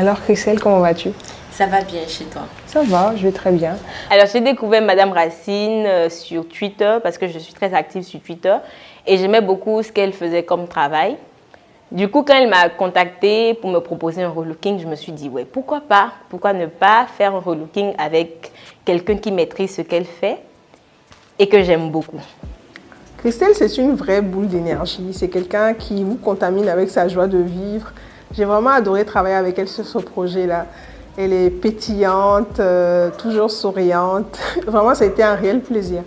Alors Christelle, comment vas-tu? Ça va bien chez toi? Ça va, je vais très bien. Alors, j'ai découvert Madame Racine sur Twitter parce que je suis très active sur Twitter et j'aimais beaucoup ce qu'elle faisait comme travail. Du coup, quand elle m'a contactée pour me proposer un relooking, je me suis dit, ouais, pourquoi pas? Pourquoi ne pas faire un relooking avec quelqu'un qui maîtrise ce qu'elle fait et que j'aime beaucoup? Christelle, c'est une vraie boule d'énergie. C'est quelqu'un qui vous contamine avec sa joie de vivre. J'ai vraiment adoré travailler avec elle sur ce projet-là. Elle est pétillante, toujours souriante. Vraiment, ça a été un réel plaisir.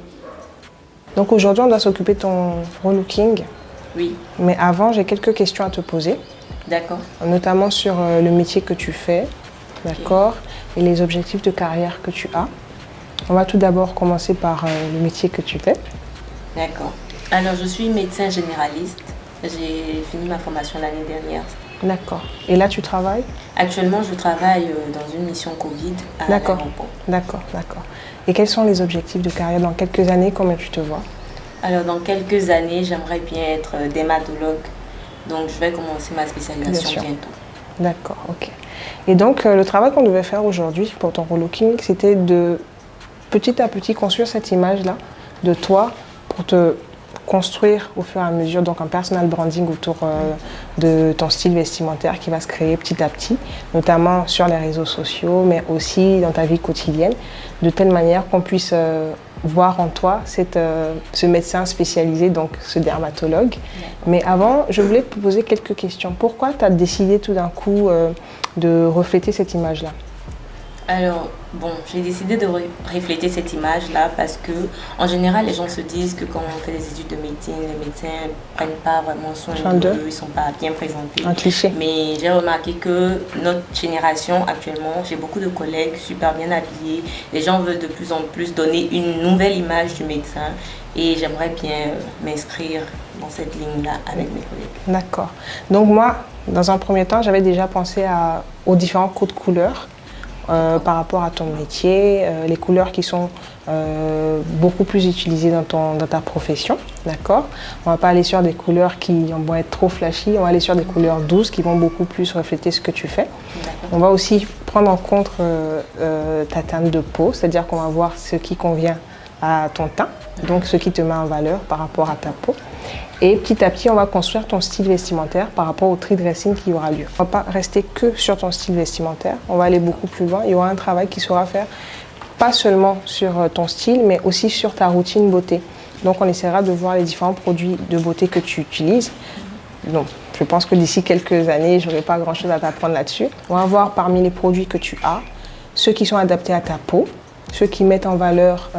Donc aujourd'hui, on doit s'occuper de ton relooking. Oui. Mais avant, j'ai quelques questions à te poser. D'accord. Notamment sur le métier que tu fais, d'accord, et les objectifs de carrière que tu as. On va tout d'abord commencer par le métier que tu fais. D'accord. Alors, je suis médecin généraliste. J'ai fini ma formation l'année dernière. D'accord. Et là, tu travailles? Actuellement, je travaille dans une mission Covid à l'aéroport. D'accord, d'accord. Et quels sont les objectifs de carrière dans quelques années? Comment tu te vois? Alors, dans quelques années, j'aimerais bien être dermatologue. Donc, je vais commencer ma spécialisation bientôt. D'accord, ok. Et donc, le travail qu'on devait faire aujourd'hui pour ton relooking, c'était de petit à petit construire cette image-là de toi pour te construire au fur et à mesure donc un personal branding autour de ton style vestimentaire qui va se créer petit à petit, notamment sur les réseaux sociaux, mais aussi dans ta vie quotidienne, de telle manière qu'on puisse voir en toi ce médecin spécialisé, donc ce dermatologue. Mais avant, je voulais te poser quelques questions. Pourquoi tu as décidé tout d'un coup de refléter cette image-là? Alors, bon, j'ai décidé de refléter cette image-là parce que, en général, les gens se disent que quand on fait des études de médecine, les médecins ne prennent pas vraiment soin d'eux, ils ne sont pas bien présentés. Un cliché. Mais j'ai remarqué que notre génération, actuellement, j'ai beaucoup de collègues super bien habillés. Les gens veulent de plus en plus donner une nouvelle image du médecin et j'aimerais bien m'inscrire dans cette ligne-là avec mes collègues. D'accord. Donc moi, dans un premier temps, j'avais déjà pensé aux différents codes couleurs. Par rapport à ton métier, les couleurs qui sont beaucoup plus utilisées dans ta profession, d'accord? On ne va pas aller sur des couleurs qui vont être trop flashy, on va aller sur des couleurs douces qui vont beaucoup plus refléter ce que tu fais. On va aussi prendre en compte ta teinte de peau, c'est-à-dire qu'on va voir ce qui convient à ton teint, donc ce qui te met en valeur par rapport à ta peau. Et petit à petit, on va construire ton style vestimentaire par rapport au tri dressing qui aura lieu. On ne va pas rester que sur ton style vestimentaire, on va aller beaucoup plus loin. Il y aura un travail qui sera fait pas seulement sur ton style, mais aussi sur ta routine beauté. Donc on essaiera de voir les différents produits de beauté que tu utilises. Donc je pense que d'ici quelques années, je n'aurai pas grand-chose à t'apprendre là-dessus. On va voir parmi les produits que tu as, ceux qui sont adaptés à ta peau, ceux qui mettent en valeur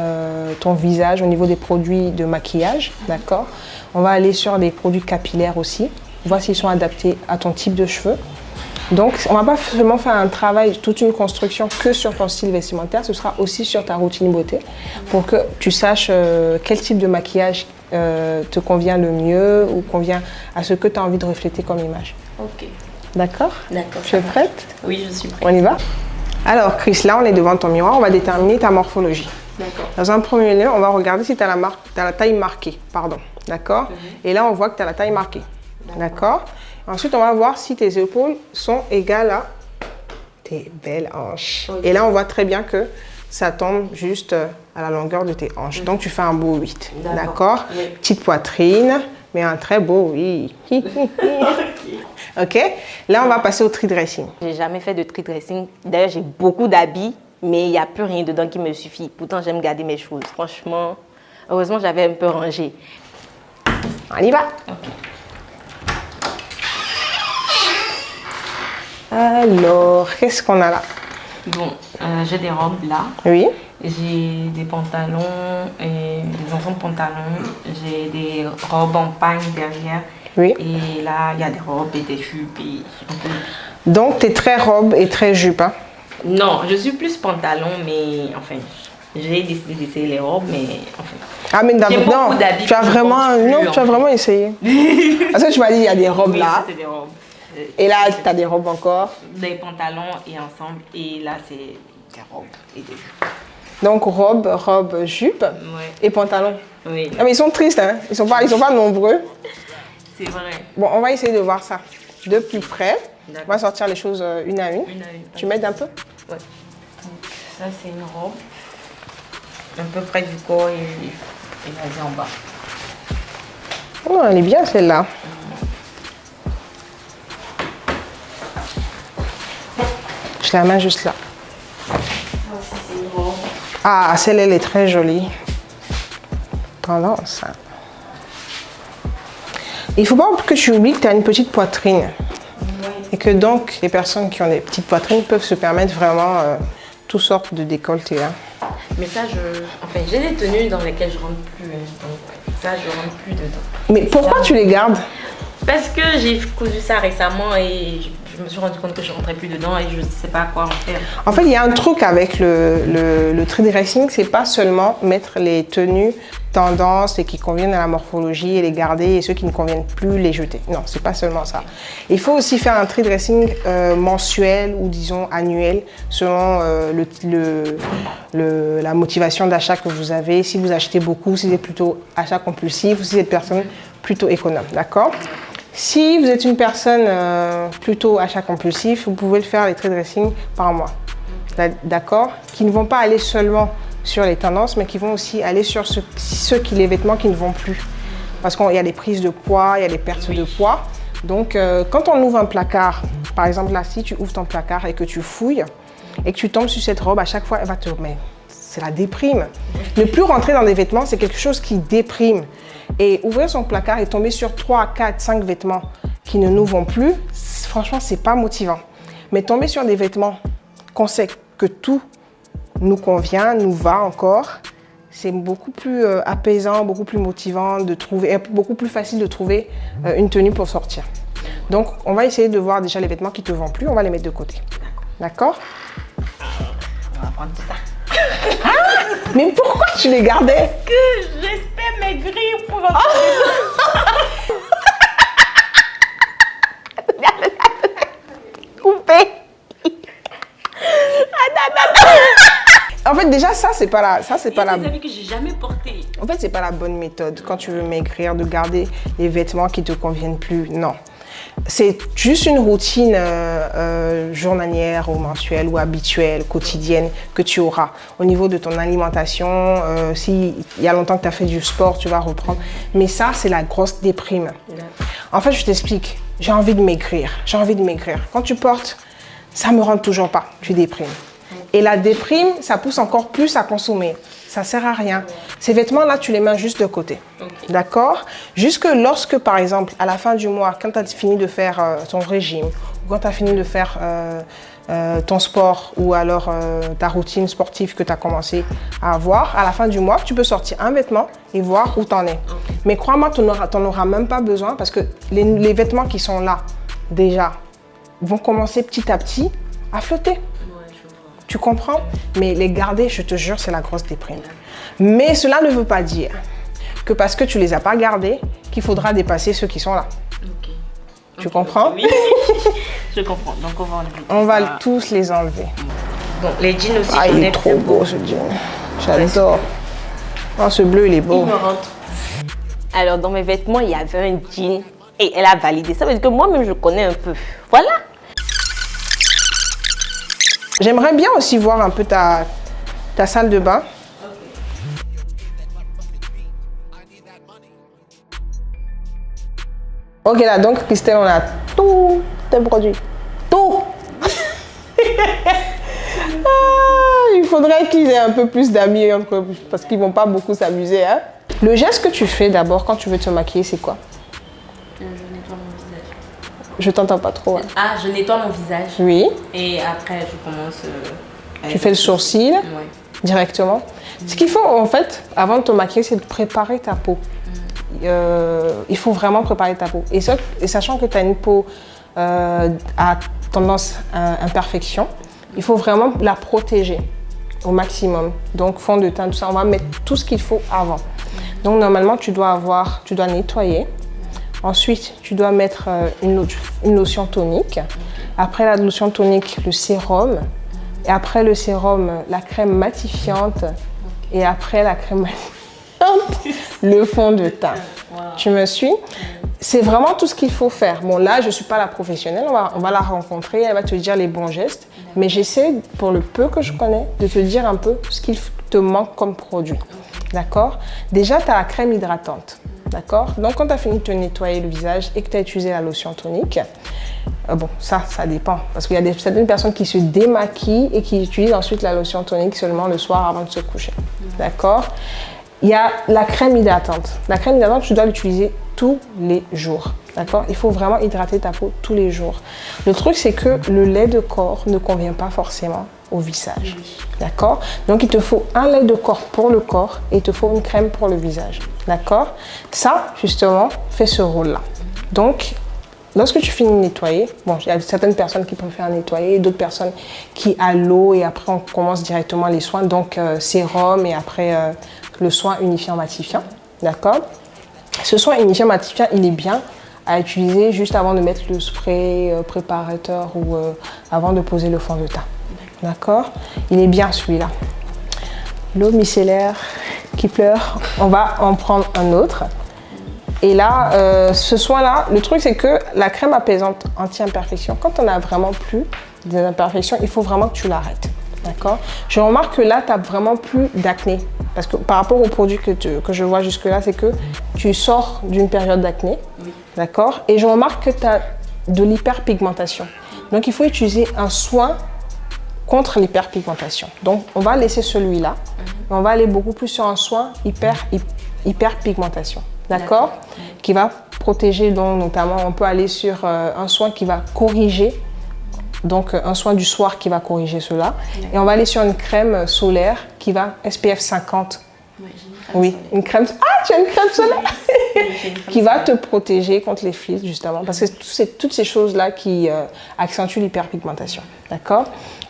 ton visage au niveau des produits de maquillage, d'accord? On va aller sur des produits capillaires aussi, voir s'ils sont adaptés à ton type de cheveux. Donc, on ne va pas seulement faire un travail, toute une construction que sur ton style vestimentaire, ce sera aussi sur ta routine beauté pour que tu saches quel type de maquillage te convient le mieux ou convient à ce que tu as envie de refléter comme image. Ok. D'accord? D'accord. Tu es prête? Oui, je suis prête. On y va? Alors, Chris, là, on est devant ton miroir, on va déterminer ta morphologie. D'accord. Dans un premier lieu, on va regarder si tu as la taille marquée, pardon. D'accord? Et là, on voit que tu as la taille marquée. D'accord? Ensuite, on va voir si tes épaules sont égales à tes belles hanches. Et là, on voit très bien que ça tombe juste à la longueur de tes hanches. Donc, tu fais un beau 8. D'accord? Petite poitrine, mais un très beau 8. Ok? Là, on va passer au tri dressing. J'ai jamais fait de tri dressing. D'ailleurs, j'ai beaucoup d'habits, mais il n'y a plus rien dedans qui me suffit. Pourtant, j'aime garder mes choses. Franchement, heureusement, j'avais un peu rangé. On y va. Alors, qu'est-ce qu'on a là? Bon, j'ai des robes là. Oui. J'ai des pantalons, et des ensembles pantalons. J'ai des robes en pagne derrière. Oui. Et là, il y a des robes et des jupes. Donc, tu es très robe et très jupe, hein? Non, je suis plus pantalon, mais enfin, j'ai décidé d'essayer les robes, mais enfin. Ah, mais non, tu as vraiment essayé. Parce que tu m'as dit, il y a des robes là. C'est des robes. Et là, tu as des robes encore. Des pantalons et ensemble. Et là, c'est des robes et des jupes. Donc, robe, jupe et pantalon. Oui. Ah, mais ils sont tristes, hein? Ils sont pas nombreux. C'est vrai. Bon, on va essayer de voir ça de plus près. On va sortir les choses une à une. Tu m'aides un peu? Ouais. Donc, ça, c'est une robe. Un peu près du corps et vas-y en bas. Oh, elle est bien celle-là. Je la mets juste là. Ça aussi, c'est une robe. Ah, celle-là, elle est très jolie. Tendance. Il ne faut pas que tu oublies que tu as une petite poitrine. Et que donc, les personnes qui ont des petites poitrines peuvent se permettre vraiment toutes sortes de décolletés. Hein. Mais ça, enfin, j'ai des tenues dans lesquelles je rentre plus. Donc, ça, je rentre plus dedans. Mais pourquoi tu les gardes? Parce que j'ai cousu ça récemment et je me suis rendu compte que je rentrais plus dedans et je ne sais pas quoi en faire. En fait, il y a un truc avec le trade dressing, c'est pas seulement mettre les tenues tendances et qui conviennent à la morphologie et les garder et ceux qui ne conviennent plus les jeter. Non, c'est pas seulement ça. Il faut aussi faire un trade dressing mensuel ou disons annuel selon la motivation d'achat que vous avez. Si vous achetez beaucoup, si c'est plutôt achat compulsif ou si vous êtes personne plutôt économe, d'accord? Si vous êtes une personne plutôt achat compulsif, vous pouvez le faire les trade dressing par mois, d'accord? Qui ne vont pas aller seulement sur les tendances, mais qui vont aussi aller sur les vêtements qui ne vont plus. Parce qu'il y a des prises de poids, il y a des pertes de poids. Donc, quand on ouvre un placard, par exemple là, si tu ouvres ton placard et que tu fouilles et que tu tombes sur cette robe, à chaque fois, elle va te... Mais c'est la déprime. Ne plus rentrer dans des vêtements, c'est quelque chose qui déprime. Et ouvrir son placard et tomber sur 3, 4, 5 vêtements qui ne nous vont plus, franchement, c'est pas motivant. Mais tomber sur des vêtements qu'on sait que tout nous convient, nous va encore, c'est beaucoup plus apaisant, beaucoup plus motivant de trouver, beaucoup plus facile de trouver une tenue pour sortir. Donc, on va essayer de voir déjà les vêtements qui ne te vont plus, on va les mettre de côté. D'accord? On va prendre tout ça. Mais pourquoi tu les gardais? Parce que j'espère maigrir pour Coupé. En fait, déjà, ça, c'est pas la... des habits que j'ai jamais portés. En fait, c'est pas la bonne méthode quand tu veux maigrir, de garder les vêtements qui te conviennent plus. Non. C'est juste une routine journalière ou mensuelle ou habituelle, quotidienne que tu auras. Au niveau de ton alimentation, s'il y a longtemps que tu as fait du sport, tu vas reprendre. Mais ça, c'est la grosse déprime. En fait, je t'explique. J'ai envie de maigrir. J'ai envie de maigrir. Quand tu portes, ça me rend toujours pas. Tu déprimes. Et la déprime, ça pousse encore plus à consommer. Ça sert à rien. Ces vêtements-là, tu les mets juste de côté. Okay. D'accord? Jusque lorsque, par exemple, à la fin du mois, quand tu as fini de faire ton régime, ou quand tu as fini de faire ton sport, ou alors ta routine sportive que tu as commencé à avoir, à la fin du mois, tu peux sortir un vêtement et voir où tu en es. Okay. Mais crois-moi, tu n'en auras même pas besoin parce que les vêtements qui sont là, déjà, vont commencer petit à petit à flotter. Tu comprends? Mais les garder, je te jure, c'est la grosse déprime. Mais cela ne veut pas dire que parce que tu ne les as pas gardés, qu'il faudra dépasser ceux qui sont là. Okay. Tu comprends? Oui, je comprends. Donc, on va enlever. On va tous les enlever. Bon, les jeans aussi. Ah, il est trop beau ce jean. J'adore. Oh, ce bleu, il est beau. Il me rentre. Alors, dans mes vêtements, il y avait un jean et elle a validé ça parce que moi-même, je connais un peu. Voilà. J'aimerais bien aussi voir un peu ta salle de bain. Ok, là, donc, Christelle, on a tout tes produits. Tout. Il faudrait qu'ils aient un peu plus d'amis parce qu'ils ne vont pas beaucoup s'amuser. Hein? Le geste que tu fais d'abord quand tu veux te maquiller, c'est quoi? Je nettoie mon visage. Je t'entends pas trop. Hein. Ah, je nettoie mon visage. Oui. Et après, je commence... tu fais le sourcil directement. Ce qu'il faut, en fait, avant de te maquiller, c'est de préparer ta peau. Il faut vraiment préparer ta peau. Et sachant que tu as une peau à tendance à imperfection, il faut vraiment la protéger au maximum. Donc, fond de teint, tout ça, on va mettre tout ce qu'il faut avant. Donc, normalement, tu dois nettoyer. Ensuite, tu dois mettre une lotion tonique. Après la lotion tonique, le sérum. Et après le sérum, la crème matifiante. Et après la crème matifiante, le fond de teint. Wow. Tu me suis? c'est vraiment tout ce qu'il faut faire. Bon, là, je ne suis pas la professionnelle, on va la rencontrer, elle va te dire les bons gestes. Mais j'essaie, pour le peu que je connais, de te dire un peu ce qu'il te manque comme produit. D'accord? Déjà, tu as la crème hydratante. D'accord? Donc, quand tu as fini de te nettoyer le visage et que tu as utilisé la lotion tonique, bon, ça dépend. Parce qu'il y a certaines personnes qui se démaquillent et qui utilisent ensuite la lotion tonique seulement le soir avant de se coucher. D'accord? Il y a la crème hydratante. La crème hydratante, tu dois l'utiliser tous les jours. D'accord? Il faut vraiment hydrater ta peau tous les jours. Le truc, c'est que le lait de corps ne convient pas forcément au visage. D'accord? Donc, il te faut un lait de corps pour le corps et il te faut une crème pour le visage. D'accord? Ça, justement, fait ce rôle-là. Donc, lorsque tu finis de nettoyer, bon, il y a certaines personnes qui préfèrent nettoyer, d'autres personnes qui à l'eau et après on commence directement les soins, donc sérum et après le soin unifiant matifiant, d'accord? Ce soin unifiant matifiant, il est bien à utiliser juste avant de mettre le spray préparateur ou avant de poser le fond de teint, d'accord? Il est bien celui-là. L'eau micellaire qui pleure, on va en prendre un autre. Et là, ce soin-là, le truc c'est que la crème apaisante anti-imperfection, quand on a vraiment plus des imperfections, il faut vraiment que tu l'arrêtes. D'accord? Je remarque que là, tu n'as vraiment plus d'acné. Parce que par rapport aux produits que je vois jusque-là, c'est que tu sors d'une période d'acné. Oui. D'accord? Et je remarque que tu as de l'hyperpigmentation. Donc, il faut utiliser un soin contre l'hyperpigmentation. Donc, on va laisser celui-là. On va aller beaucoup plus sur un soin hyperpigmentation. D'accord? Qui va protéger, donc notamment, on peut aller sur un soin qui va corriger. Donc, un soin du soir qui va corriger cela. Et on va aller sur une crème solaire qui va SPF 50. Oui, une crème. Ah, tu as une crème solaire qui va te protéger contre les filtres, justement. Parce que c'est toutes ces choses-là qui accentuent l'hyperpigmentation. D'accord?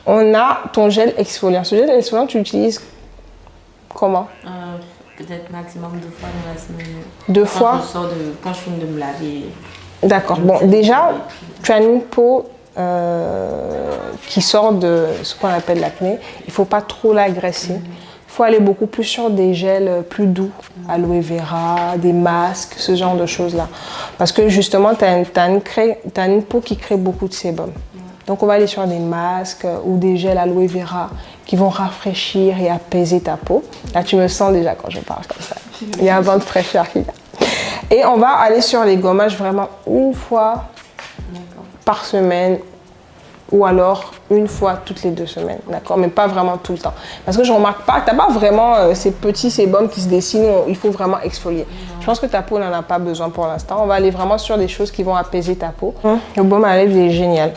On a ton gel exfoliant. Ce gel exfoliant, tu l'utilises comment? Peut-être maximum 2 fois dans la semaine. 2 fois? Quand je finis de me laver. D'accord. Bon, déjà, tu as une peau qui sort de ce qu'on appelle l'acné. Il ne faut pas trop l'agresser. Il faut aller beaucoup plus sur des gels plus doux, aloe vera, des masques, ce genre de choses-là. Parce que justement, tu as une peau qui crée beaucoup de sébum. Donc, on va aller sur des masques ou des gels aloe vera qui vont rafraîchir et apaiser ta peau. Là, tu me sens déjà quand je parle comme ça. Il y a un vent de fraîcheur qui vient. Et on va aller sur les gommages vraiment une fois par semaine ou alors une fois toutes les 2 semaines, d'accord? Mais pas vraiment tout le temps. Parce que je remarque pas, tu n'as pas vraiment ces petits sébums qui se dessinent, il faut vraiment exfolier. Je pense que ta peau n'en a pas besoin pour l'instant. On va aller vraiment sur des choses qui vont apaiser ta peau. Le baume à lèvres, il est génial.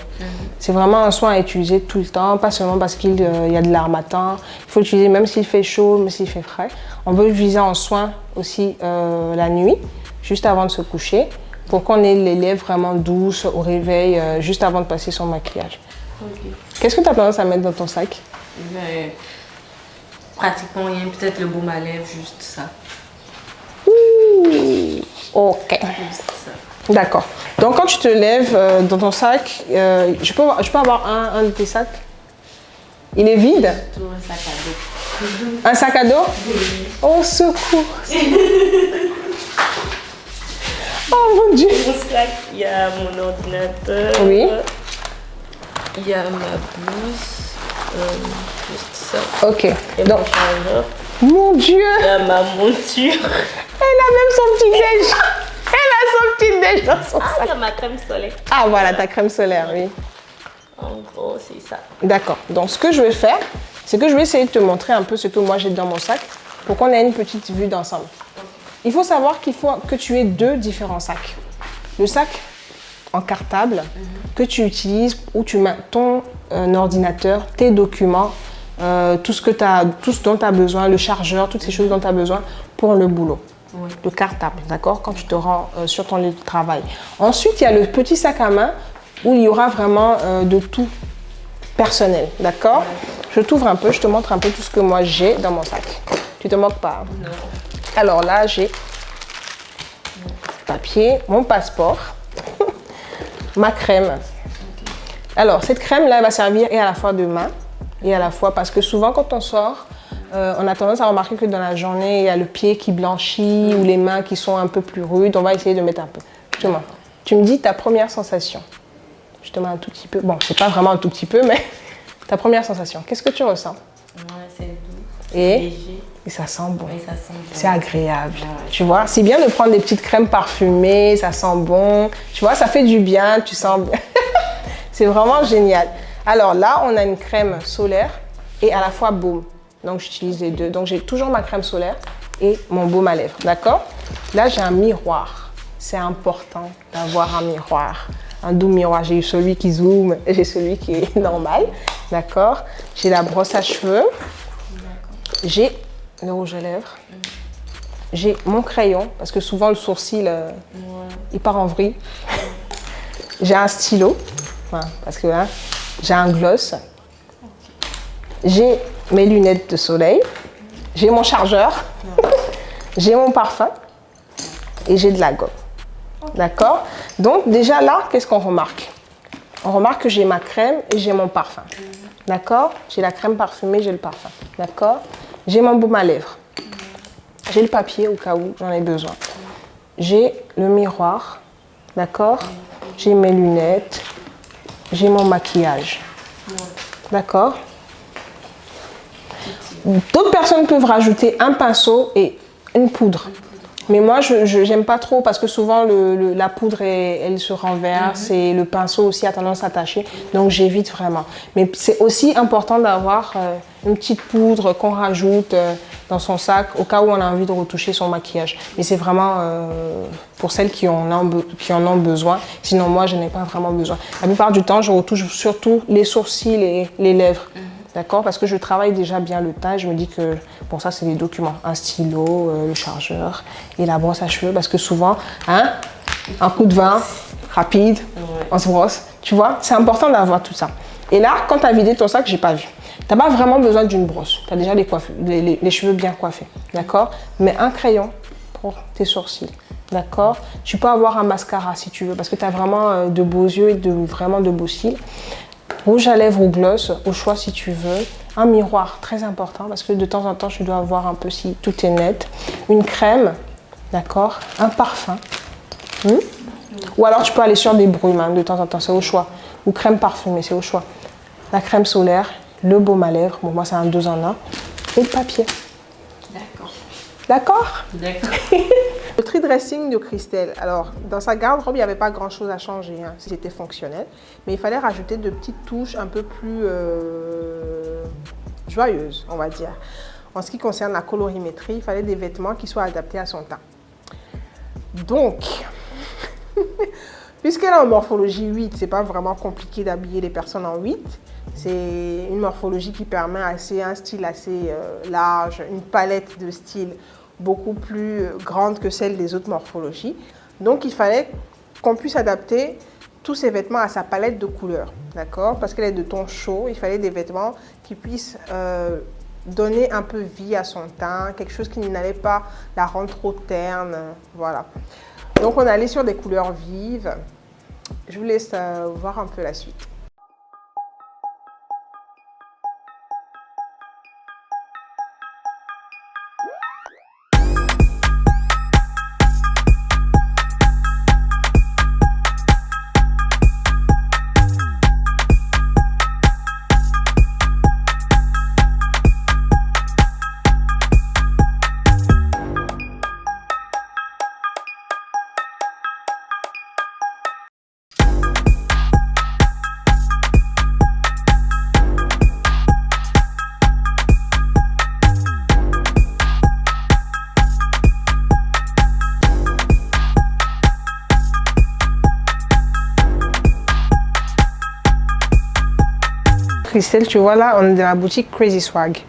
C'est vraiment un soin à utiliser tout le temps, pas seulement parce qu'il y a de l'armatan. Il faut l'utiliser même s'il fait chaud, même s'il fait frais. On veut l'utiliser en soin aussi la nuit, juste avant de se coucher, pour qu'on ait les lèvres vraiment douces au réveil, juste avant de passer son maquillage. Okay. Qu'est-ce que tu as tendance à mettre dans ton sac? Pratiquement rien, peut-être le baume à lèvres, juste ça. Ouh, ok. D'accord. Donc quand tu te lèves dans ton sac, je peux avoir un de tes sacs? Il est vide? Toujours un sac à dos. Un sac à dos? Oui. Oh, secours! Oh mon Dieu! Mon sac, il y a mon ordinateur. Oui. Il y a ma blouse. Juste ça. Ok. Et donc, mon chargeur. Mon Dieu! Il y a ma monture. Elle a même son petit déj. Elle a son petit déj dans son sac. Il y a ma crème solaire. Ah voilà, ta crème solaire, oui. En gros, c'est ça. D'accord. Donc ce que je vais faire, c'est que je vais essayer de te montrer un peu ce que moi j'ai dans mon sac pour qu'on ait une petite vue d'ensemble. Il faut savoir qu'il faut que tu aies 2 différents sacs. Le sac en cartable que tu utilises où tu mets ton ordinateur, tes documents, tout ce dont tu as besoin, le chargeur, toutes ces choses dont tu as besoin pour le boulot. Oui. Le cartable, d'accord? Quand tu te rends sur ton lieu de travail. Ensuite, il y a le petit sac à main où il y aura vraiment de tout personnel, d'accord? Je t'ouvre un peu, je te montre un peu tout ce que moi j'ai dans mon sac. Tu te moques pas? Hein? Non. Alors là, j'ai papier, mon passeport, ma crème. Alors, cette crème-là, elle va servir et à la fois de main et à la fois parce que souvent, quand on sort, on a tendance à remarquer que dans la journée, il y a le pied qui blanchit ou les mains qui sont un peu plus rudes. On va essayer de mettre un peu Exactement. Tu me dis ta première sensation. Je te mets un tout petit peu. Bon, c'est pas vraiment un tout petit peu, mais ta première sensation. Qu'est-ce que tu ressens? Ouais, c'est doux. Et ça sent bon. Oui, ça sent bon. C'est agréable. Ouais. Tu vois, c'est bien de prendre des petites crèmes parfumées, ça sent bon. Tu vois, ça fait du bien, tu sens bien. C'est vraiment génial. Alors là, on a une crème solaire et à la fois baume. Donc, j'utilise les deux. Donc, j'ai toujours ma crème solaire et mon baume à lèvres. D'accord? Là, j'ai un miroir. C'est important d'avoir un miroir. Un doux miroir. J'ai eu celui qui zoome et j'ai celui qui est normal. D'accord? J'ai la brosse à cheveux. J'ai le rouge à lèvres. J'ai mon crayon, parce que souvent le sourcil, il part en vrille. J'ai un stylo, parce que hein, j'ai un gloss. J'ai mes lunettes de soleil. J'ai mon chargeur. J'ai mon parfum. Et j'ai de la gomme. D'accord? Donc déjà là, qu'est-ce qu'on remarque? On remarque que j'ai ma crème et j'ai mon parfum. D'accord? J'ai la crème parfumée, j'ai le parfum. D'accord? J'ai mon baume à lèvres. J'ai le papier au cas où j'en ai besoin. J'ai le miroir. D'accord? J'ai mes lunettes. J'ai mon maquillage. D'accord? D'autres personnes peuvent rajouter un pinceau et une poudre. Mais moi, je n'aime pas trop parce que souvent, la poudre, elle se renverse et le pinceau aussi a tendance à tacher. Donc, j'évite vraiment. Mais c'est aussi important d'avoir une petite poudre qu'on rajoute dans son sac au cas où on a envie de retoucher son maquillage. Mais c'est vraiment pour celles qui en ont besoin. Sinon, moi, je n'ai pas vraiment besoin. La plupart du temps, je retouche surtout les sourcils et les lèvres. D'accord? Parce que je travaille déjà bien le teint. Je me dis que, bon, ça, c'est les documents. Un stylo, le chargeur et la brosse à cheveux. Parce que souvent, hein, un coup de vin, rapide, on se brosse. Tu vois? C'est important d'avoir tout ça. Et là, quand tu as vidé ton sac, j'ai pas vu. Tu n'as pas vraiment besoin d'une brosse. Tu as déjà les cheveux bien coiffés. D'accord? Mais un crayon pour tes sourcils. D'accord? Tu peux avoir un mascara si tu veux. Parce que tu as vraiment de beaux yeux et vraiment de beaux cils. Rouge à lèvres ou gloss, au choix si tu veux. Un miroir, très important, parce que de temps en temps, je dois voir un peu si tout est net. Une crème, d'accord? Un parfum. Ou alors, tu peux aller sur des brumes, hein, de temps en temps, c'est au choix. Ou crème parfumée, c'est au choix. La crème solaire, le baume à lèvres, bon, moi, c'est un 2 en 1. Et le papier. D'accord. D'accord? D'accord. Le tri dressing de Christelle. Alors, dans sa garde-robe, il n'y avait pas grand-chose à changer, hein, si c'était fonctionnel. Mais il fallait rajouter de petites touches un peu plus joyeuses, on va dire. En ce qui concerne la colorimétrie, il fallait des vêtements qui soient adaptés à son teint. Donc, puisqu'elle est en morphologie 8, c'est pas vraiment compliqué d'habiller les personnes en 8. C'est une morphologie qui permet un style assez large, une palette de styles beaucoup plus grande que celle des autres morphologies. Donc, il fallait qu'on puisse adapter tous ces vêtements à sa palette de couleurs, d'accord? Parce qu'elle est de ton chaud, il fallait des vêtements qui puissent donner un peu vie à son teint, quelque chose qui n'allait pas la rendre trop terne, voilà. Donc, on est allé sur des couleurs vives. Je vous laisse voir un peu la suite. Christelle, tu vois là, on est dans la boutique Crazy Swag.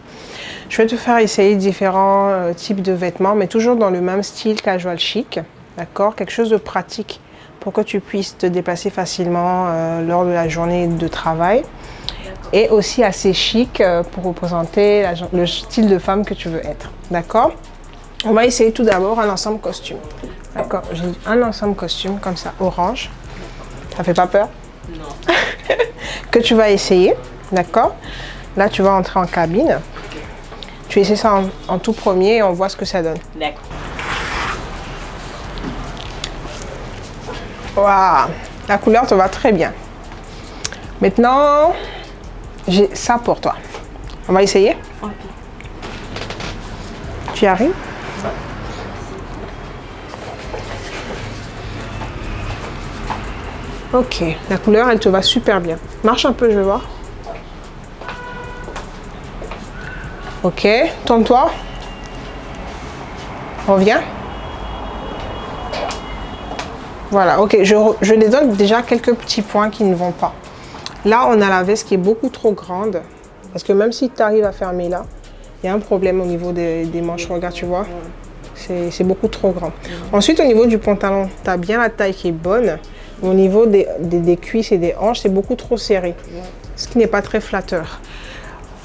Je vais te faire essayer différents types de vêtements, mais toujours dans le même style casual chic, d'accord? Quelque chose de pratique pour que tu puisses te déplacer facilement lors de la journée de travail. Et aussi assez chic pour représenter le style de femme que tu veux être, d'accord? On va essayer tout d'abord un ensemble costume, d'accord? J'ai un ensemble costume comme ça, orange. Ça fait pas peur? Non. Que tu vas essayer. D'accord? Là, tu vas entrer en cabine. Tu essaies ça en tout premier et on voit ce que ça donne. D'accord. Waouh, la couleur te va très bien. Maintenant, j'ai ça pour toi. On va essayer. Ok. Tu y arrives? Ok, la couleur, elle te va super bien. Marche un peu, je vais voir. Ok, tourne-toi. Reviens. Voilà, ok, je les donne déjà quelques petits points qui ne vont pas. Là, on a la veste qui est beaucoup trop grande. Parce que même si tu arrives à fermer là, il y a un problème au niveau des manches. Regarde, tu vois, c'est beaucoup trop grand. Ensuite, au niveau du pantalon, tu as bien la taille qui est bonne. Mais au niveau des cuisses et des hanches, c'est beaucoup trop serré. Ce qui n'est pas très flatteur.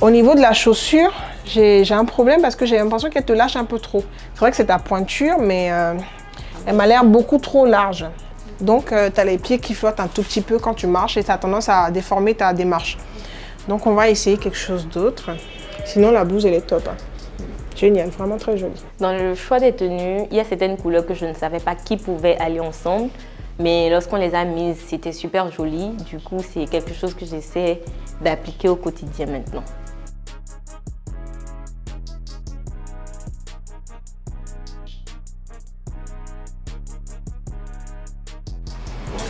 Au niveau de la chaussure, j'ai un problème parce que j'ai l'impression qu'elle te lâche un peu trop. C'est vrai que c'est ta pointure, mais elle m'a l'air beaucoup trop large. Donc, tu as les pieds qui flottent un tout petit peu quand tu marches et ça a tendance à déformer ta démarche. Donc, on va essayer quelque chose d'autre. Sinon, la blouse, elle est top. Hein. Génial, vraiment très jolie. Dans le choix des tenues, il y a certaines couleurs que je ne savais pas qui pouvaient aller ensemble. Mais lorsqu'on les a mises, c'était super joli. Du coup, c'est quelque chose que j'essaie d'appliquer au quotidien maintenant.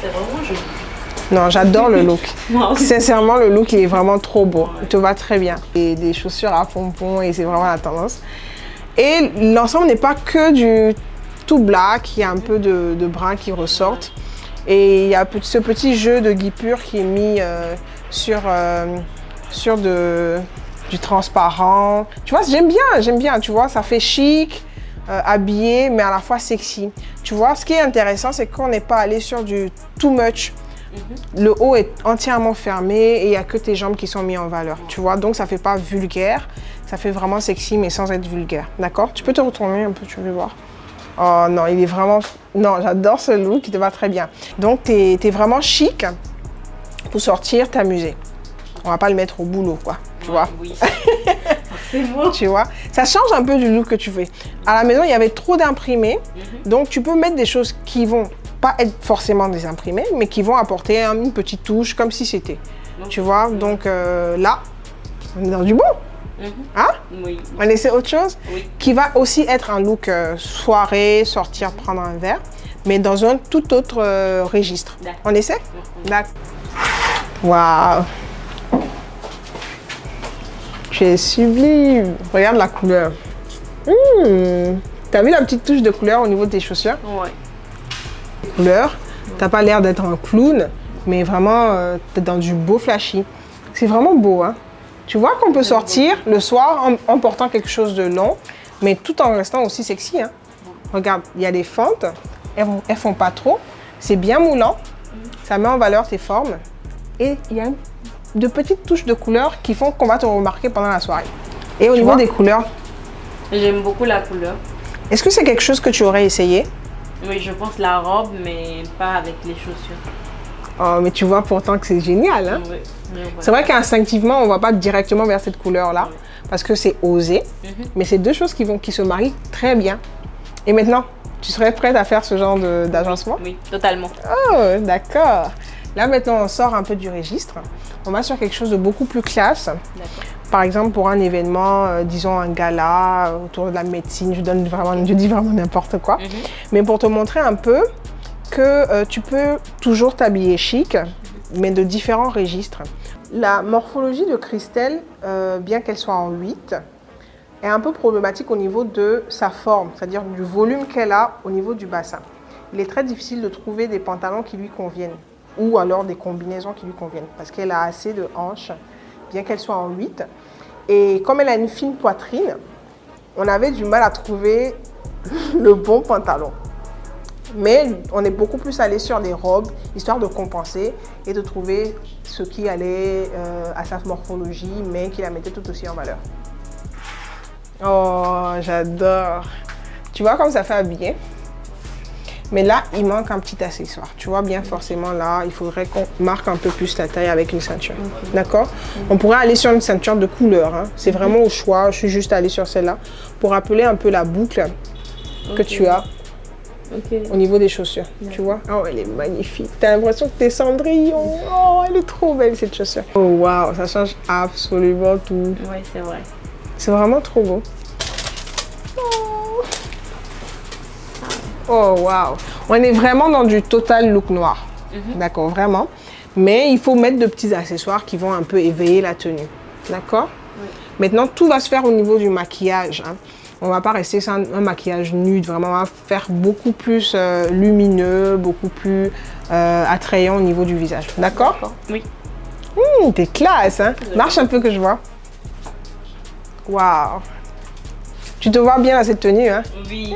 C'est vraiment joli. Non, j'adore le look. Moi aussi. Sincèrement, le look, il est vraiment trop beau. Il te va très bien. Et des chaussures à pompons, et c'est vraiment la tendance. Et l'ensemble n'est pas que du tout black, il y a un peu de brun qui ressortent. Et il y a ce petit jeu de guipure qui est mis sur du transparent. Tu vois, j'aime bien, tu vois, ça fait chic, habillé, mais à la fois sexy. Tu vois, ce qui est intéressant, c'est qu'on n'est pas allé sur du too much. Le haut est entièrement fermé et il n'y a que tes jambes qui sont mises en valeur. Tu vois, donc ça fait pas vulgaire, ça fait vraiment sexy, mais sans être vulgaire. D'accord? Tu peux te retourner un peu, tu veux voir? Oh non, il est vraiment... Non, j'adore ce look, il te va très bien. Donc, tu es vraiment chic pour sortir, t'amuser. On va pas le mettre au boulot, quoi. Tu vois? Oui. Forcément. Tu vois? Ça change un peu du look que tu fais. À la maison, il y avait trop d'imprimés. Donc, tu peux mettre des choses qui vont pas être forcément des imprimés, mais qui vont apporter une petite touche, comme si c'était. Tu vois? Donc, là, on est dans du bon. Hein? Oui. On essaie autre chose Oui. qui va aussi être un look soirée, sortir, prendre un verre, mais dans un tout autre registre. On essaie? D'accord. Waouh! Tu es sublime! Regarde la couleur. T'as vu la petite touche de couleur au niveau de tes chaussures? Ouais. Couleur. T'as pas l'air d'être un clown, mais vraiment, t'es dans du beau flashy. C'est vraiment beau, hein? Tu vois qu'on peut sortir le soir en portant quelque chose de long, mais tout en restant aussi sexy. Hein? Regarde, il y a des fentes, elles font pas trop, c'est bien moulant, ça met en valeur tes formes et il y a de petites touches de couleur qui font qu'on va te remarquer pendant la soirée. Et au niveau des couleurs, J'aime beaucoup la couleur. est-ce que c'est quelque chose que tu aurais essayé? Oui, je pense la robe, mais pas avec les chaussures. Oh, mais tu vois pourtant que c'est génial. Hein? Oui. C'est vrai qu'instinctivement, on ne va pas directement vers cette couleur-là, parce que c'est osé, mais c'est deux choses qui se marient très bien. Et maintenant, tu serais prête à faire ce genre d'agencement? Oui, totalement. Oh, d'accord. Là, maintenant, on sort un peu du registre. On va sur quelque chose de beaucoup plus classe. Par exemple, pour un événement, disons un gala autour de la médecine, je dis vraiment n'importe quoi. Mais pour te montrer un peu que tu peux toujours t'habiller chic, mais de différents registres. La morphologie de Christelle, bien qu'elle soit en 8, est un peu problématique au niveau de sa forme, c'est-à-dire du volume qu'elle a au niveau du bassin. Il est très difficile de trouver des pantalons qui lui conviennent, ou alors des combinaisons qui lui conviennent, parce qu'elle a assez de hanches, bien qu'elle soit en 8. Et comme elle a une fine poitrine, on avait du mal à trouver le bon pantalon. Mais on est beaucoup plus allé sur des robes, histoire de compenser et de trouver ce qui allait à sa morphologie, mais qui la mettait tout aussi en valeur. Oh, j'adore! Tu vois comme ça fait habiller? Mais là, il manque un petit accessoire. Tu vois bien, forcément, là, il faudrait qu'on marque un peu plus la taille avec une ceinture. D'accord? On pourrait aller sur une ceinture de couleur. Hein. C'est vraiment au choix. Je suis juste allée sur celle-là pour rappeler un peu la boucle que tu as. au niveau des chaussures. Tu vois? Oh, elle est magnifique. Tu as l'impression que t'es Cendrillon. Oh, elle est trop belle cette chaussure. Oh, waouh, ça change absolument tout. Oui, c'est vrai. C'est vraiment trop beau. Oh, oh waouh. On est vraiment dans du total look noir. D'accord, vraiment. Mais il faut mettre de petits accessoires qui vont un peu éveiller la tenue. D'accord? Maintenant, tout va se faire au niveau du maquillage. Hein. On ne va pas rester sans un maquillage nude. Vraiment, on va faire beaucoup plus lumineux, beaucoup plus attrayant au niveau du visage. D'accord? Oui. T'es classe, hein? Marche un peu que je vois. Waouh! Tu te vois bien dans cette tenue, hein? Oui.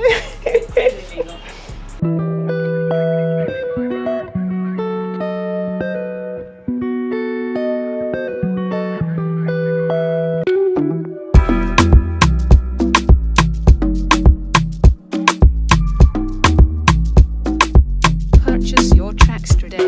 Purchase your tracks today.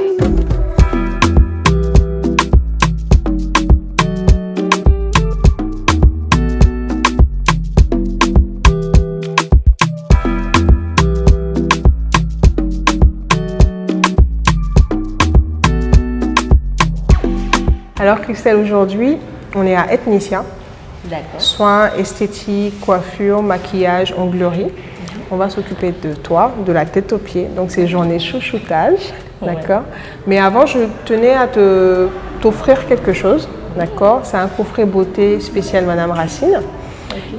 Alors Christelle, aujourd'hui, on est à Ethnicia. D'accord. Soins esthétiques, coiffure, maquillage, onglerie. On va s'occuper de toi, de la tête aux pieds. Donc c'est journée chouchoutage, d'accord? Mais avant, je tenais à t'offrir quelque chose, d'accord? C'est un coffret beauté spécial Madame Racine,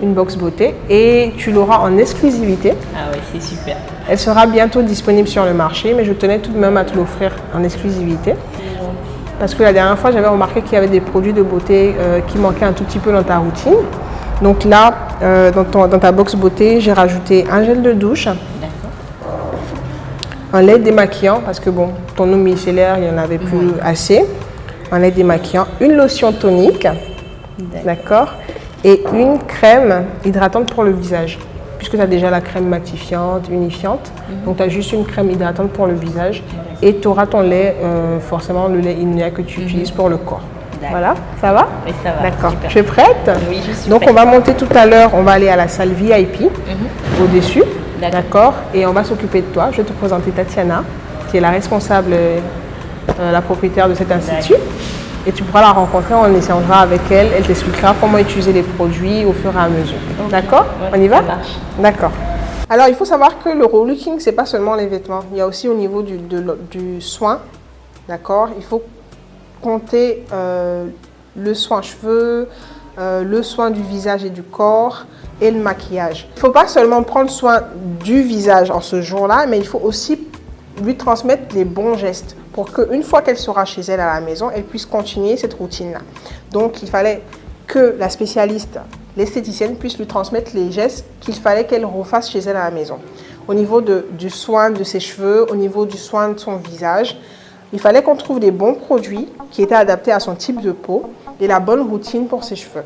une box beauté, et tu l'auras en exclusivité. Ah oui, c'est super. Elle sera bientôt disponible sur le marché, mais je tenais tout de même à te l'offrir en exclusivité. Parce que la dernière fois, j'avais remarqué qu'il y avait des produits de beauté qui manquaient un tout petit peu dans ta routine. Donc là, dans ta box beauté, j'ai rajouté un gel de douche, un lait démaquillant, parce que bon, ton eau micellaire, il n'y en avait plus assez. Un lait démaquillant, une lotion tonique, d'accord, et une crème hydratante pour le visage. Puisque tu as déjà la crème matifiante, unifiante, donc tu as juste une crème hydratante pour le visage et tu auras ton lait, forcément le lait India que tu utilises pour le corps. Voilà, ça va? Oui, ça va. D'accord. Super. Tu es prête? Oui, je suis Donc prête. on va monter tout à l'heure, on va aller à la salle VIP au-dessus, d'accord? Et on va s'occuper de toi. Je vais te présenter Tatiana, qui est la responsable, la propriétaire de cet institut. Et tu pourras la rencontrer, on échangera avec elle, elle t'expliquera comment utiliser les produits au fur et à mesure. D'accord? On y va? Ça marche. D'accord. Alors, il faut savoir que le relooking, ce n'est pas seulement les vêtements. Il y a aussi au niveau du soin, d'accord? Il faut compter le soin cheveux, le soin du visage et du corps et le maquillage. Il ne faut pas seulement prendre soin du visage en ce jour-là, mais il faut aussi lui transmettre les bons gestes pour qu'une fois qu'elle sera chez elle à la maison, elle puisse continuer cette routine-là. Donc, il fallait que la spécialiste, l'esthéticienne, puisse lui transmettre les gestes qu'il fallait qu'elle refasse chez elle à la maison. Au niveau du soin de ses cheveux, au niveau du soin de son visage, il fallait qu'on trouve des bons produits qui étaient adaptés à son type de peau et la bonne routine pour ses cheveux.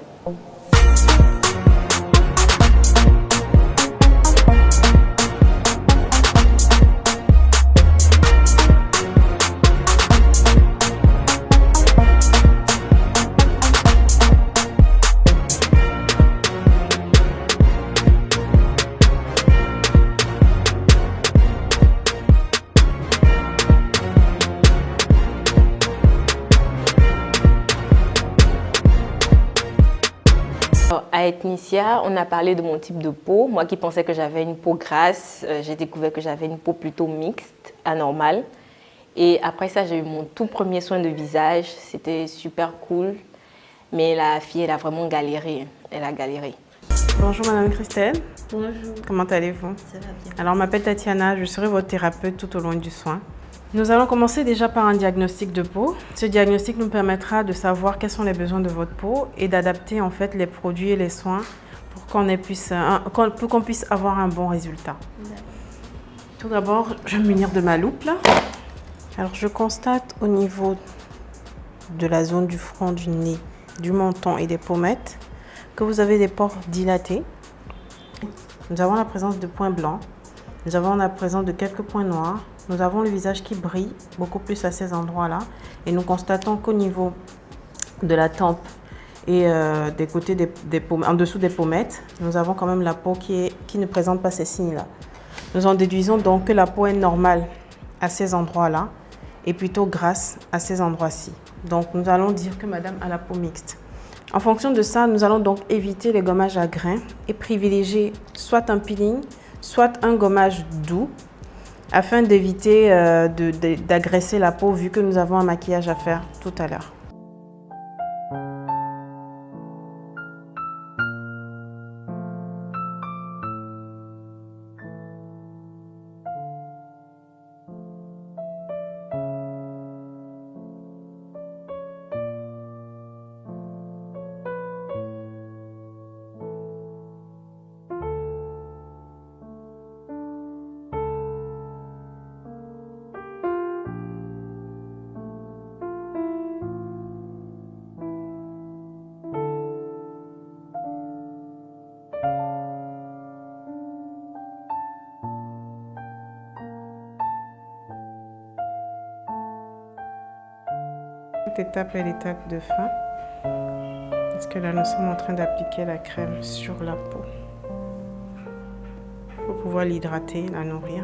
À Ethnicia, on a parlé de mon type de peau. Moi qui pensais que j'avais une peau grasse, j'ai découvert que j'avais une peau plutôt mixte, anormale. Et après ça, j'ai eu mon tout premier soin de visage. C'était super cool. Mais la fille, elle a vraiment galéré. Elle a galéré. Bonjour Madame Christelle. Bonjour. Comment allez-vous? Ça va bien. Alors, je m'appelle Tatiana, je serai votre thérapeute tout au long du soin. Nous allons commencer déjà par un diagnostic de peau. Ce diagnostic nous permettra de savoir quels sont les besoins de votre peau et d'adapter en fait les produits et les soins pour qu'on puisse avoir un bon résultat. Tout d'abord, je vais me munir de ma loupe là. Alors, je constate au niveau de la zone du front, du nez, du menton et des pommettes que vous avez des pores dilatés. Nous avons la présence de points blancs. Nous avons la présence de quelques points noirs. Nous avons le visage qui brille beaucoup plus à ces endroits-là. Et nous constatons qu'au niveau de la tempe et des côtés en dessous des pommettes, nous avons quand même la peau qui ne présente pas ces signes-là. Nous en déduisons donc que la peau est normale à ces endroits-là et plutôt grasse à ces endroits-ci. Donc, nous allons dire que madame a la peau mixte. En fonction de ça, nous allons donc éviter les gommages à grains et privilégier soit un peeling, soit un gommage doux afin d'éviter d'agresser la peau vu que nous avons un maquillage à faire tout à l'heure. Cette étape est l'étape de fin. Parce que là, nous sommes en train d'appliquer la crème sur la peau. Pour pouvoir l'hydrater, la nourrir.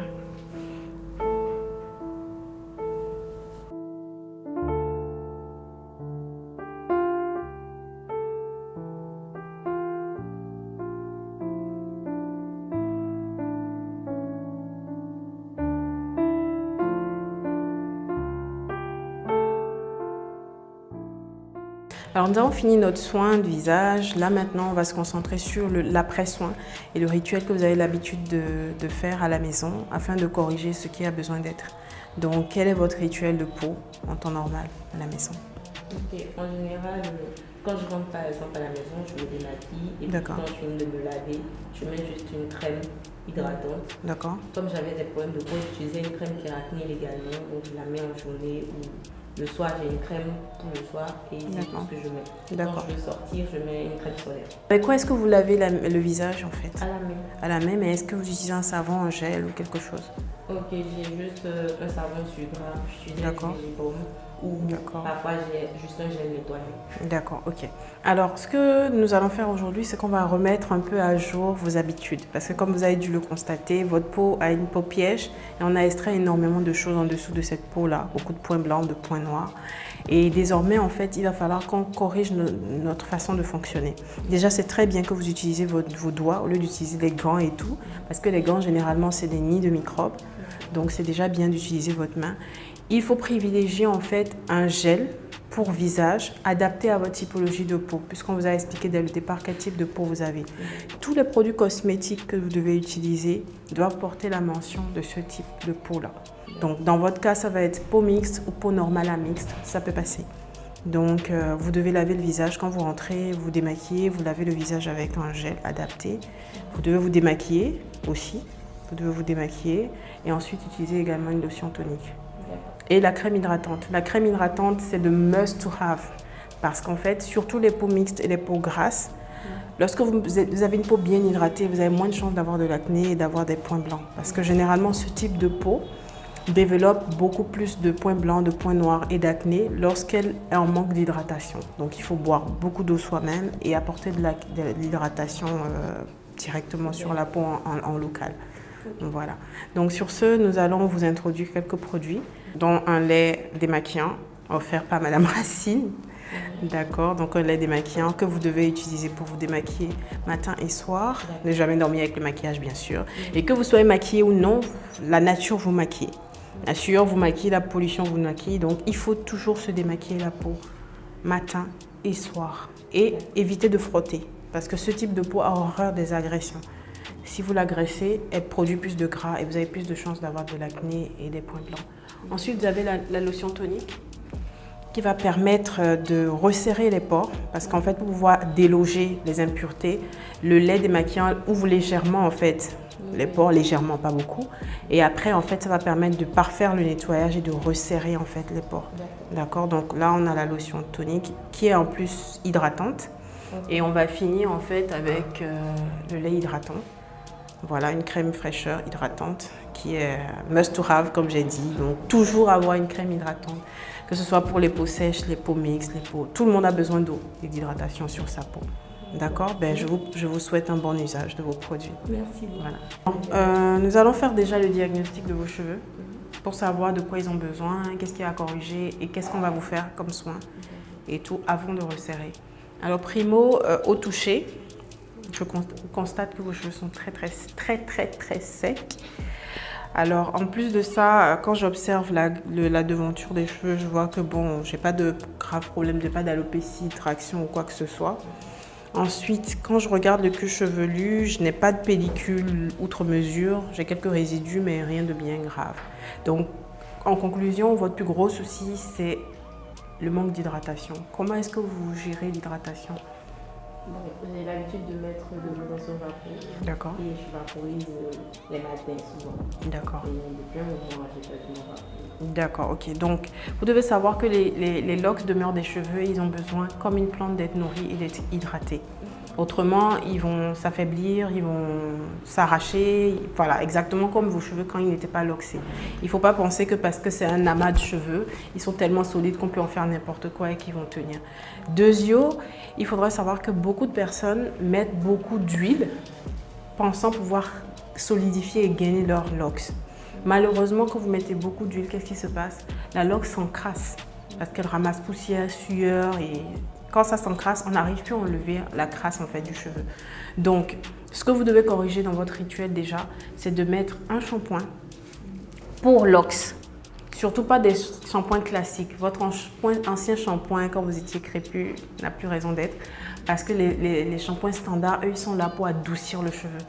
Alors nous avons fini notre soin de visage. Là maintenant, on va se concentrer sur l'après-soin et le rituel que vous avez l'habitude de faire à la maison afin de corriger ce qui a besoin d'être. Donc quel est votre rituel de peau en temps normal à la maison? Okay. En général, quand je rentre par exemple à la maison, je me démaquille et puis quand je finis de me laver, je mets juste une crème hydratante. D'accord. Comme j'avais des problèmes de peau, j'utilisais une crème kératine également, donc je la mets en journée ou le soir, j'ai une crème pour le soir et c'est tout ce que je mets. Quand je veux sortir, je mets une crème solaire. Avec quoi est-ce que vous lavez le visage en fait? À la main. À la main, mais est-ce que vous utilisez un savon, un gel ou quelque chose? Ok, j'ai juste un savon sur gras, j'utilise du baume ou parfois j'ai juste un gel nettoyant. D'accord, ok. Alors, ce que nous allons faire aujourd'hui, c'est qu'on va remettre un peu à jour vos habitudes. Parce que comme vous avez dû le constater, votre peau a une peau piège et on a extrait énormément de choses en dessous de cette peau-là. Beaucoup de points blancs, de points noirs. Et désormais, en fait, il va falloir qu'on corrige notre façon de fonctionner. Déjà, c'est très bien que vous utilisez vos doigts au lieu d'utiliser des gants et tout. Parce que les gants, généralement, c'est des nids de microbes. Donc, c'est déjà bien d'utiliser votre main. Il faut privilégier en fait un gel pour visage adapté à votre typologie de peau, puisqu'on vous a expliqué dès le départ quel type de peau vous avez. Tous les produits cosmétiques que vous devez utiliser doivent porter la mention de ce type de peau-là. Donc, dans votre cas, ça va être peau mixte ou peau normale à mixte, ça peut passer. Donc, vous devez laver le visage quand vous rentrez, vous démaquillez, vous lavez le visage avec un gel adapté. Vous devez vous démaquiller aussi, vous devez vous démaquiller et ensuite utiliser également une lotion tonique. Et la crème hydratante. La crème hydratante, c'est le must to have. Parce qu'en fait, surtout les peaux mixtes et les peaux grasses, lorsque vous avez une peau bien hydratée, vous avez moins de chances d'avoir de l'acné et d'avoir des points blancs. Parce que généralement, ce type de peau développe beaucoup plus de points blancs, de points noirs et d'acné lorsqu'elle est en manque d'hydratation. Donc, il faut boire beaucoup d'eau soi-même et apporter de l'hydratation directement sur la peau en local. Voilà. Donc sur ce, nous allons vous introduire quelques produits, dont un lait démaquillant offert par Madame Racine. D'accord, donc un lait démaquillant que vous devez utiliser pour vous démaquiller matin et soir. Ne jamais dormir avec le maquillage, bien sûr. Et que vous soyez maquillé ou non, la nature vous maquille. La sueur vous maquille, la pollution vous maquille. Donc il faut toujours se démaquiller la peau matin et soir. Et éviter de frotter, parce que ce type de peau a horreur des agressions. Si vous l'agressez, elle produit plus de gras et vous avez plus de chances d'avoir de l'acné et des points blancs. Ensuite, vous avez la lotion tonique qui va permettre de resserrer les pores parce qu'en fait, pour pouvoir déloger les impuretés, le lait démaquillant ouvre légèrement en fait les pores, légèrement, pas beaucoup. Et après, en fait, ça va permettre de parfaire le nettoyage et de resserrer en fait les pores. D'accord. Donc là, on a la lotion tonique qui est en plus hydratante. Et on va finir en fait avec le lait hydratant. Voilà, une crème fraîcheur hydratante qui est must to have, comme j'ai dit. Donc, toujours avoir une crème hydratante, que ce soit pour les peaux sèches, les peaux mixtes, les peaux. Tout le monde a besoin d'eau et d'hydratation sur sa peau. D'accord, ben, je vous souhaite un bon usage de vos produits. Merci. Voilà. Nous allons faire déjà le diagnostic de vos cheveux pour savoir de quoi ils ont besoin, qu'est-ce qu'il y a à corriger et qu'est-ce qu'on va vous faire comme soin et tout avant de resserrer. Alors primo, au toucher, je constate que vos cheveux sont très secs. Alors en plus de ça, quand j'observe la devanture des cheveux, je vois que bon, j'ai pas de grave problème, pas d'alopécie, traction ou quoi que ce soit. Ensuite, quand je regarde le cuir chevelu, je n'ai pas de pellicule outre mesure. J'ai quelques résidus, mais rien de bien grave. Donc, en conclusion, votre plus gros souci, c'est le manque d'hydratation. Comment est-ce que vous gérez l'hydratation? J'ai l'habitude de mettre de l'eau dans son vapeur. D'accord. Et je vaporise les matins souvent. D'accord. Et depuis un moment, j'ai pas de vaporise. D'accord, ok. Donc, vous devez savoir que les locks de mœurs des cheveux, ils ont besoin, comme une plante, d'être nourris et d'être hydratés. Autrement, ils vont s'affaiblir, ils vont s'arracher. Voilà, exactement comme vos cheveux quand ils n'étaient pas loxés. Il ne faut pas penser que parce que c'est un amas de cheveux, ils sont tellement solides qu'on peut en faire n'importe quoi et qu'ils vont tenir. Deuxièmement, il faudra savoir que beaucoup de personnes mettent beaucoup d'huile pensant pouvoir solidifier et gainer leurs locks. Malheureusement, quand vous mettez beaucoup d'huile, qu'est-ce qui se passe? La loque s'encrasse parce qu'elle ramasse poussière, sueur et quand ça s'encrasse, on n'arrive plus à enlever la crasse en fait du cheveu. Donc, ce que vous devez corriger dans votre rituel déjà, c'est de mettre un shampoing pour locks. Surtout pas des shampoings classiques. Votre ancien shampoing, quand vous étiez crépus, n'a plus raison d'être. Parce que les shampoings standards, eux, ils sont là pour adoucir le cheveu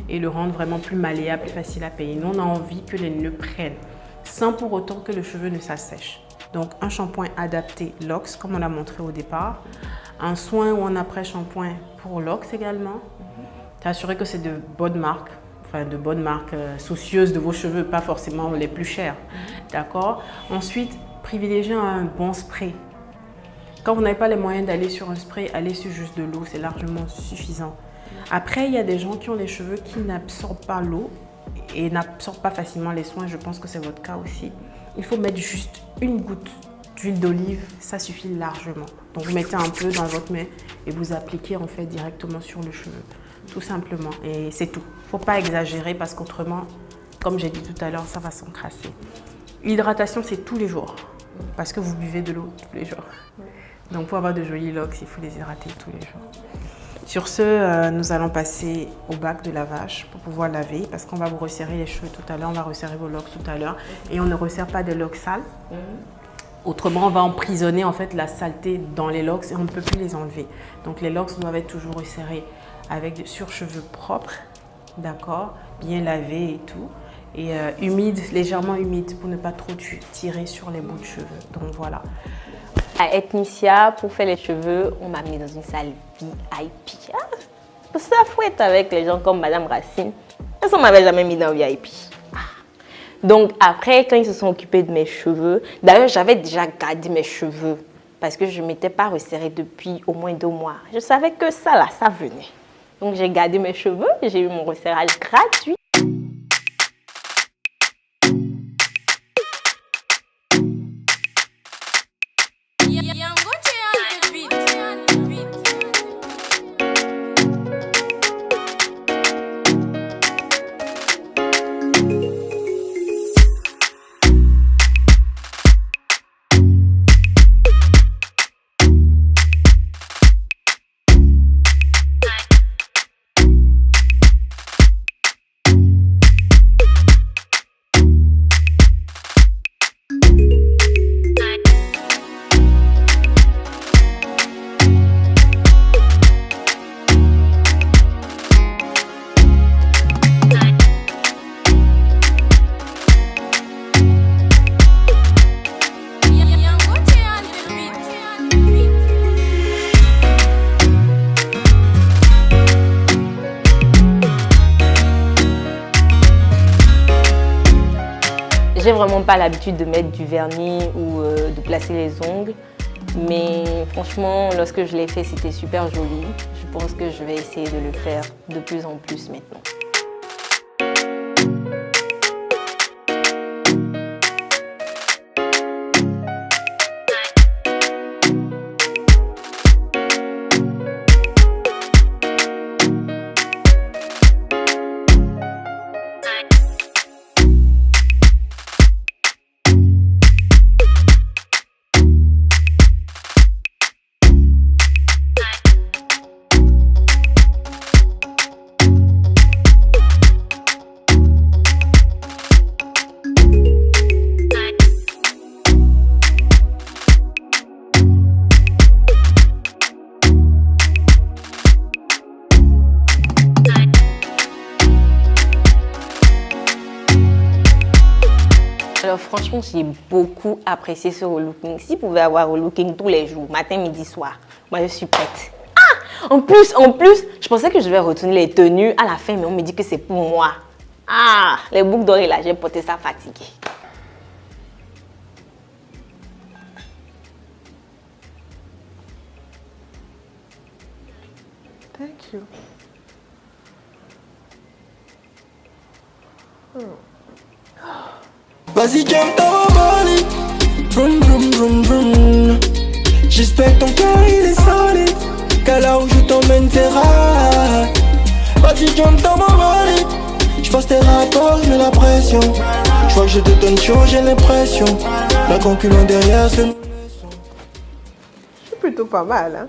et le rendre vraiment plus malléable, plus facile à peigner. Nous, on a envie que les nœuds prennent, sans pour autant que le cheveu ne s'assèche. Donc, un shampoing adapté locks, comme on l'a montré au départ. Un soin ou un après-shampoing pour locks également. S'assurer que c'est de bonnes marques. Enfin, de bonnes marques soucieuses de vos cheveux, pas forcément les plus chères. D'accord? Ensuite, privilégiez un bon spray. Quand vous n'avez pas les moyens d'aller sur un spray, allez sur juste de l'eau, c'est largement suffisant. Après, il y a des gens qui ont les cheveux qui n'absorbent pas l'eau et n'absorbent pas facilement les soins. Je pense que c'est votre cas aussi. Il faut mettre juste une goutte d'huile d'olive, ça suffit largement. Donc, vous mettez un peu dans votre main et vous appliquez en fait directement sur le cheveu. Tout simplement, et c'est tout. Il ne faut pas exagérer parce qu'autrement, comme j'ai dit tout à l'heure, ça va s'encrasser. L'hydratation, c'est tous les jours parce que vous buvez de l'eau tous les jours. Donc, pour avoir de jolis locks, il faut les hydrater tous les jours. Sur ce, nous allons passer au bac de lavage pour pouvoir laver parce qu'on va vous resserrer les cheveux tout à l'heure, on va resserrer vos locks tout à l'heure et on ne resserre pas des locks sales. Autrement, on va emprisonner en fait la saleté dans les locks et on ne peut plus les enlever. Donc, les locks doivent être toujours resserrés avec des sur-cheveux propres, d'accord, bien lavés et tout, et humide, légèrement humide pour ne pas trop tirer sur les bouts de cheveux. Donc voilà. À Ethnicia, pour faire les cheveux, on m'a amené dans une salle VIP. Ça fouette avec les gens comme Madame Racine. Ça ne m'avait jamais mis dans VIP. Donc après, quand ils se sont occupés de mes cheveux, d'ailleurs j'avais déjà gardé mes cheveux parce que je ne m'étais pas resserrée depuis au moins 2 mois. Je savais que ça là, ça venait. Donc j'ai gardé mes cheveux et j'ai eu mon resserrage gratuit. J'ai vraiment pas l'habitude de mettre du vernis ou de placer les ongles. Mais franchement, lorsque je l'ai fait, c'était super joli. Je pense que je vais essayer de le faire de plus en plus maintenant. Alors franchement, j'ai beaucoup apprécié ce relooking. Si vous pouvez avoir relooking tous les jours, matin, midi, soir, moi je suis prête. Ah, en plus, je pensais que je vais retourner les tenues à la fin, mais on me dit que c'est pour moi. Ah, les boucles d'oreilles là, j'ai porté ça fatigué. Thank you. Vas-y, jump dans mon bolide. Vroom, vroom, vroom, vroom. J'espère que ton cœur il est solide. Car là où je t'emmène t'es rare. Vas-y, jump dans mon bolide. J'passe tes rapports, je mets la pression. J'vois que je te donne chaud, j'ai l'impression. La concurrence derrière, c'est nous. C'est plutôt pas mal, hein?